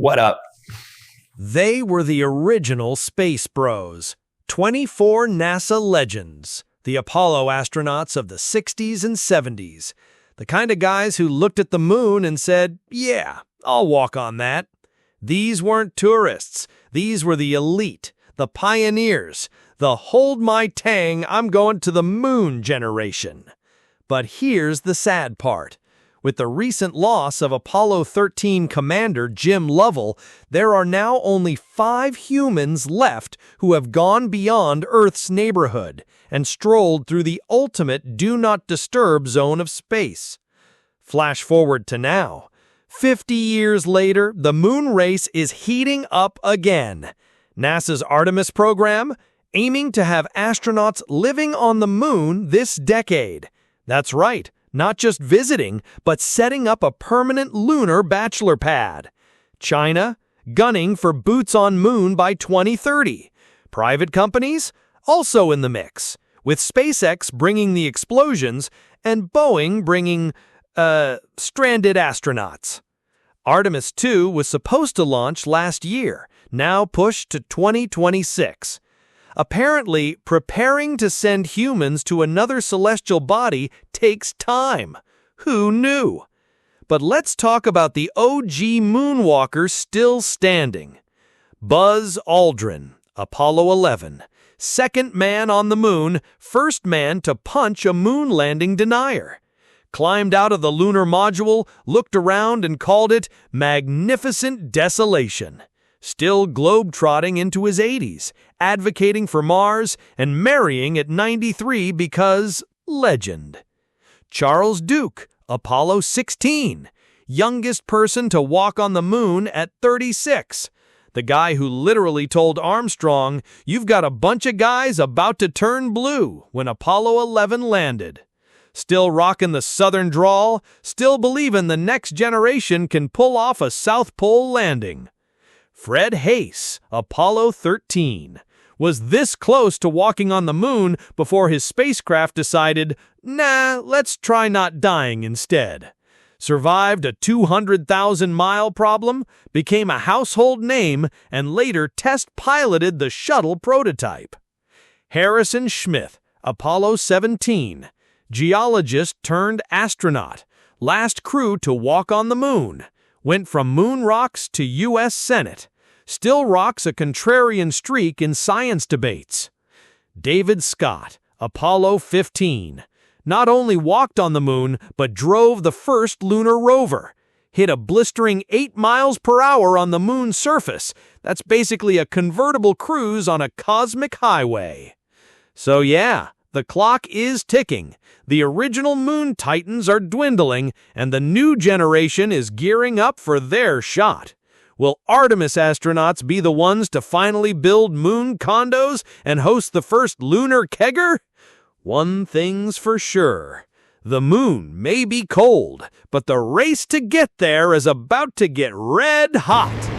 What up? They were the original Space Bros, 24 NASA legends, the Apollo astronauts of the 60s and 70s, the kind of guys who looked at the moon and said, yeah, I'll walk on that. These weren't tourists. These were the elite, the pioneers, the hold my tang, I'm going to the moon generation. But here's the sad part. With the recent loss of Apollo 13 commander Jim Lovell, there are now only 5 humans left who have gone beyond Earth's neighborhood and strolled through the ultimate do not disturb zone of space. Flash forward to now. 50 years later, the moon race is heating up again. NASA's Artemis program, aiming to have astronauts living on the moon this decade. That's right. Not just visiting, but setting up a permanent lunar bachelor pad. China, gunning for boots on moon by 2030. Private companies, also in the mix, with SpaceX bringing the explosions and Boeing bringing, stranded astronauts. Artemis 2 was supposed to launch last year, now pushed to 2026. Apparently, preparing to send humans to another celestial body takes time. Who knew? But let's talk about the OG moonwalker still standing. Buzz Aldrin, Apollo 11. Second man on the moon, first man to punch a moon landing denier. Climbed out of the lunar module, looked around and called it magnificent desolation. Still globe-trotting into his 80s, advocating for Mars and marrying at 93 because legend. Charles Duke, Apollo 16, youngest person to walk on the moon at 36. The guy who literally told Armstrong, "You've got a bunch of guys about to turn blue," when Apollo 11 landed. Still rocking the southern drawl, still believing the next generation can pull off a South Pole landing. Fred Haise, Apollo 13, was this close to walking on the moon before his spacecraft decided, nah, let's try not dying instead. Survived a 200,000-mile problem, became a household name, and later test-piloted the shuttle prototype. Harrison Schmitt, Apollo 17, geologist turned astronaut, last crew to walk on the moon. Went from moon rocks to U.S. Senate. Still rocks a contrarian streak in science debates. David Scott, Apollo 15. Not only walked on the moon, but drove the first lunar rover. Hit a blistering 8 miles per hour on the moon's surface. That's basically a convertible cruise on a cosmic highway. So yeah, the clock is ticking. The original moon titans are dwindling, and the new generation is gearing up for their shot. Will Artemis astronauts be the ones to finally build moon condos and host the first lunar kegger? One thing's for sure. The moon may be cold, but the race to get there is about to get red hot.